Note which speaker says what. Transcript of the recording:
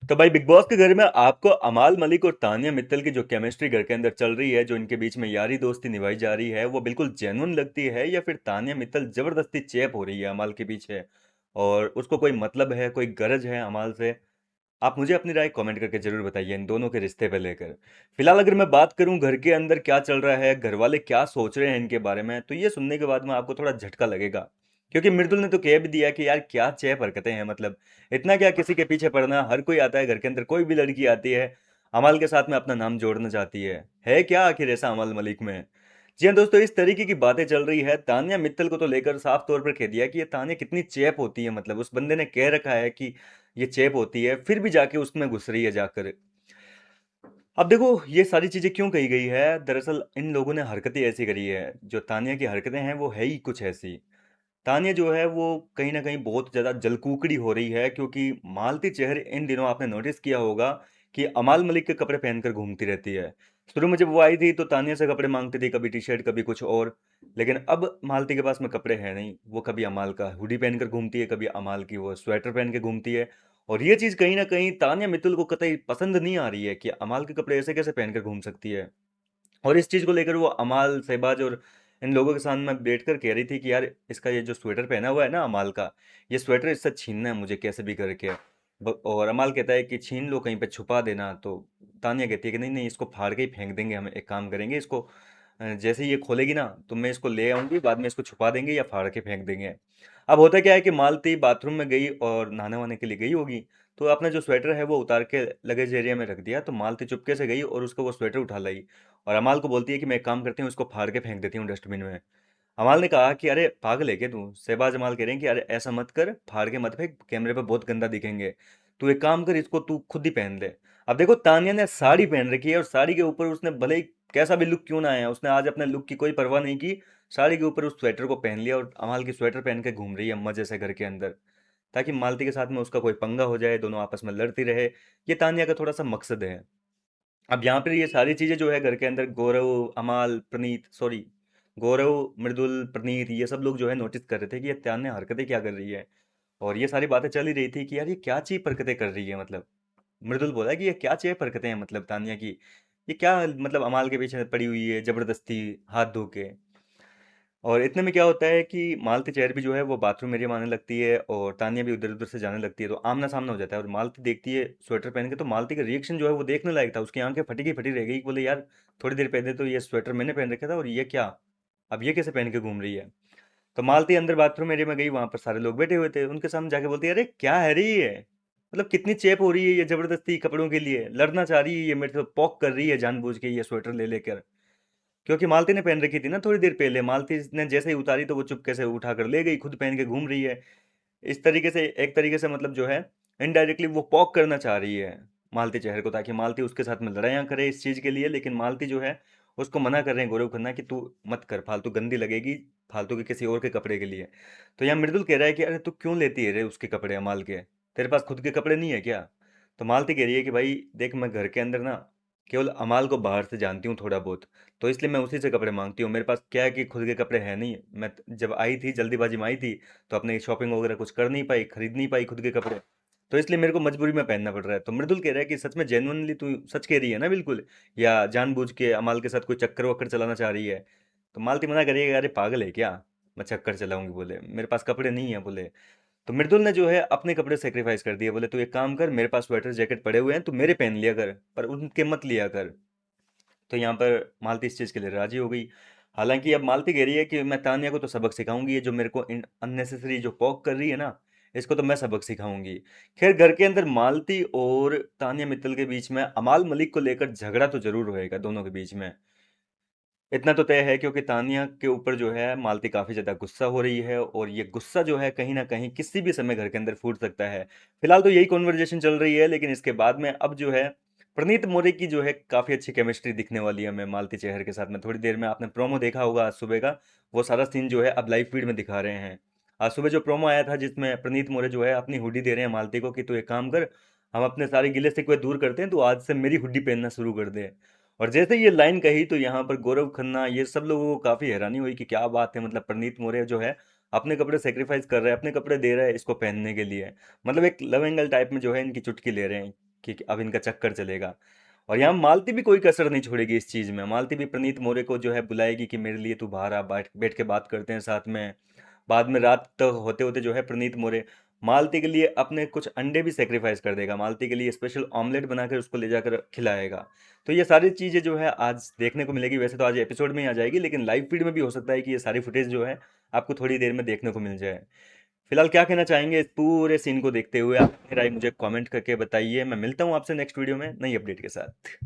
Speaker 1: तो भाई big boss के घर में आपको अमाल मलिक और तानिया मित्तल की जो केमिस्ट्री घर के अंदर चल रही है, जो इनके बीच में यारी दोस्ती निभाई जा रही है, वो बिल्कुल जेन्युइन लगती है या फिर तानिया मित्तल जबरदस्ती चेप हो रही है अमाल के पीछे और उसको कोई मतलब है, कोई गरज है अमाल से? आप मुझे अपनी राय कमेंट करके जरूर बताइए इन दोनों के रिश्ते पे लेकर। फिलहाल अगर मैं बात करूं घर के अंदर क्या चल रहा है, घर वाले क्या सोच रहे हैं इनके बारे में, तो ये सुनने के बाद में आपको थोड़ा झटका लगेगा। क्योंकि मृदुल ने तो कह भी दिया कि यार क्या चेप हरकतें हैं, मतलब इतना क्या किसी के पीछे पड़ना, हर कोई आता है घर के अंदर, कोई भी लड़की आती है अमाल के साथ में अपना नाम जोड़ना चाहती है क्या आखिर ऐसा अमाल मलिक में? जी हाँ दोस्तों, इस तरीके की बातें चल रही है। तानिया मित्तल को तो लेकर साफ तौर पर कह दिया कि ये तानिया कितनी चेप होती है, मतलब उस बंदे ने कह रखा है कि ये चेप होती है, फिर भी जाके उसमें घुस रही है जाकर। अब देखो ये सारी चीजें क्यों कही गई है, दरअसल इन लोगों ने हरकतें ऐसी करी है, जो तानिया की हरकतें हैं वो है ही कुछ ऐसी। तानिया जो है वो कहीं ना कहीं बहुत ज्यादा जलकूकड़ी हो रही है, क्योंकि मालती चेहर इन दिनों आपने नोटिस किया होगा कि अमाल मलिक के कपड़े पहनकर घूमती रहती है। शुरू में जब वो आई थी तो तानिया से कपड़े मांगती थी, कभी टी शर्ट कभी कुछ और। लेकिन अब मालती के पास में कपड़े हैं नहीं, वो कभी अमाल का हुडी पहनकर घूमती है, कभी अमाल की वो स्वेटर पहन के घूमती है। और ये चीज कहीं ना कहीं तानिया मित्तल को कतई पसंद नहीं आ रही है कि अमाल के कपड़े ऐसे कैसे पहनकर घूम सकती है। और इस चीज़ को लेकर वो अमाल, शहबाज और इन लोगों के सामने बैठकर कह रही थी कि यार इसका ये जो स्वेटर पहना हुआ है ना अमाल का, ये स्वेटर इससे छीनना है मुझे कैसे भी करके। और अमाल कहता है कि छीन लो, कहीं पे छुपा देना। तो तानिया कहती है कि नहीं नहीं, इसको फाड़ के ही फेंक देंगे, हम एक काम करेंगे इसको, जैसे ही ये खोलेगी ना तो मैं इसको ले आऊंगी, बाद में इसको छुपा देंगे या फाड़ के फेंक देंगे। अब होता क्या है कि मालती बाथरूम में गई और नहाने वहाने के लिए गई होगी, तो अपना जो स्वेटर है वो उतार के लगेज एरिया में रख दिया, तो मालती चुपके से गई और उसको वो स्वेटर उठा लाई और अमाल को बोलती है कि मैं एक काम करती हूँ, इसको फाड़ के फेंक देती हूँ डस्टबिन में। अमाल ने कहा कि अरे पागल है क्या तू? शहबाज अमाल कह रहे हैं कि अरे ऐसा मत कर, फाड़ के मत फेंक, कैमरे पे बहुत गंदा दिखेंगे। तू एक काम कर, इसको तू खुद ही पहन ले। अब देखो तानिया ने साड़ी पहन रखी है और साड़ी के ऊपर उसने भले ही कैसा भी लुक क्यों ना आया, उसने आज अपने लुक की कोई परवाह नहीं की। साड़ी के ऊपर उस स्वेटर को पहन लिया और अमाल की स्वेटर पहन के घूम रही है मजे से घर के अंदर, ताकि मालती के साथ में उसका कोई पंगा हो जाए, दोनों आपस में लड़ती रहे। ये तानिया का थोड़ा सा मकसद है। अब यहाँ पर ये सारी चीजें जो है घर के अंदर गौरव, अमाल, प्रणीत, सॉरी, गौरव, मृदुल, प्रणीत, ये सब लोग जो है नोटिस कर रहे थे कि ये तान्या हरकतें क्या कर रही है। और ये सारी बातें चल ही रही थी कि यार ये क्या चीप हरकतें कर रही है, मतलब मृदुल बोला कि ये क्या चीप हरकतें हैं मतलब तान्या की, ये क्या मतलब अमाल के पीछे पड़ी हुई है जबरदस्ती हाथ धो के। और इतने में क्या होता है कि मालती चेहर भी जो है वो बाथरूम एरिया में आने लगती है और तानिया भी उधर उधर से जाने लगती है, तो आमना सामना हो जाता है और मालती देखती है स्वेटर पहन के, तो मालती का रिएक्शन जो है वो देखने लायक था। उसकी आंखें फटी की फटी रह गई, बोले यार थोड़ी देर पहले तो ये स्वेटर मैंने पहन रखा था और ये क्या, अब ये कैसे पहन के घूम रही है? तो मालती अंदर बाथरूम एरिया में गई, वहां पर सारे लोग बैठे हुए थे, उनके सामने जाके बोलती है अरे क्या है रही है, मतलब कितनी चेप हो रही है ये जबरदस्ती कपड़ों के लिए, लड़ना चाह रही है ये मेरे से, पॉक कर रही है जानबूझ के ये स्वेटर ले लेकर। क्योंकि मालती ने पहन रखी थी ना थोड़ी देर पहले, मालती ने जैसे ही उतारी तो वो चुपके से उठा कर ले गई, खुद पहन के घूम रही है। इस तरीके से, एक तरीके से मतलब जो है इनडायरेक्टली वो पॉक करना चाह रही है मालती चेहर को, ताकि मालती उसके साथ में लड़ाइयाँ करे इस चीज़ के लिए। लेकिन मालती जो है उसको मना कर रहे हैं गौरव खन्ना कि तू मत कर, फालतू गंदी लगेगी, फालतू के किसी और के कपड़े के लिए। तो यहाँ मृदुल कह रहा है कि अरे तू क्यों लेती है रे उसके कपड़े अमाल के, तेरे पास खुद के कपड़े नहीं है क्या? तो मालती कह रही है कि भाई देख, मैं घर के अंदर ना केवल अमाल को बाहर से जानती हूँ थोड़ा बहुत, तो इसलिए मैं उसी से कपड़े मांगती हूँ। मेरे पास क्या है कि खुद के कपड़े हैं नहीं, मैं जब आई थी जल्दीबाजी में आई थी, तो अपने शॉपिंग वगैरह कुछ कर नहीं पाई, खरीद नहीं पाई खुद के कपड़े, तो इसलिए मेरे को मजबूरी में पहनना पड़ रहा है। तो मृदुल कह रहा है कि सच में जेन्युइनली तू सच कह रही है ना बिल्कुल, या जानबूझ के अमाल के साथ कोई चक्कर वक्कर चलाना चाह रही है? तो मालती मना करिएगा, अरे पागल है क्या, मैं चक्कर चलाऊंगी, बोले मेरे पास कपड़े नहीं है बोले। तो मृदुल ने जो है अपने कपड़े सेक्रीफाइस कर दिए, बोले तू एक काम कर, मेरे पास स्वेटर जैकेट पड़े हुए हैं, तू मेरे पहन लिया कर पर उनके मत लिया कर। तो यहाँ पर मालती इस चीज़ के लिए राजी हो गई। हालांकि अब मालती कह रही है कि मैं तानिया को तो सबक सिखाऊंगी, ये जो मेरे को अननेसेसरी जो पॉक कर रही है ना, इसको तो मैं सबक सिखाऊंगी। खैर घर के अंदर मालती और तानिया मित्तल के बीच में अमाल मलिक को लेकर झगड़ा तो जरूर होएगा दोनों के बीच में, इतना तो तय है, क्योंकि तानिया के ऊपर जो है मालती काफी ज्यादा गुस्सा हो रही है और ये गुस्सा जो है कहीं ना कहीं किसी भी समय घर के अंदर फूट सकता है। फिलहाल तो यही कॉन्वर्जेशन चल रही है, लेकिन इसके बाद में अब जो है प्रणीत मोरे की जो है काफी अच्छी केमिस्ट्री दिखने वाली है हमें मालती चेहर के साथ में। थोड़ी देर में आपने प्रोमो देखा होगा आज सुबह का, वो सारा सीन जो है अब लाइव फीड में दिखा रहे हैं। आज सुबह जो प्रोमो आया था जिसमें प्रणीत मोरे जो है अपनी हुडी दे रहे हैं मालती को कि तू एक काम कर, हम अपने सारे गिले शिकवे दूर करते हैं, तो आज से मेरी हुडी पहनना शुरू कर दे। और जैसे ये लाइन कही तो यहाँ पर गौरव खन्ना ये सब लोगों को काफी हैरानी हुई कि क्या बात है, मतलब प्रनीत मोरे जो है अपने कपड़े सेक्रीफाइस कर रहा है, अपने कपड़े दे रहा है इसको पहनने के लिए, मतलब एक लव एंगल टाइप में जो है इनकी चुटकी ले रहे हैं। कि अब इनका चक्कर चलेगा। और यहाँ मालती भी कोई कसर नहीं छोड़ेगी इस चीज़ में। मालती भी प्रणीत मोरे को जो है बुलाएगी कि मेरे लिए तू बाहर आ, बैठ बैठ के बात करते हैं साथ में। बाद में रात तक होते होते जो है प्रणीत मोरे मालती के लिए अपने कुछ अंडे भी सेक्रीफाइस कर देगा, मालती के लिए स्पेशल ऑमलेट बनाकर उसको ले जाकर खिलाएगा। तो ये सारी चीज़ें जो है आज देखने को मिलेगी। वैसे तो आज एपिसोड में ही आ जाएगी, लेकिन लाइव फीड में भी हो सकता है कि ये सारी फुटेज जो है आपको थोड़ी देर में देखने को मिल जाए। फिलहाल क्या कहना चाहेंगे इस पूरे सीन को देखते हुए? आप अपनी राय मुझे कमेंट करके बताइए। मैं मिलता हूँ आपसे नेक्स्ट वीडियो में नई अपडेट के साथ।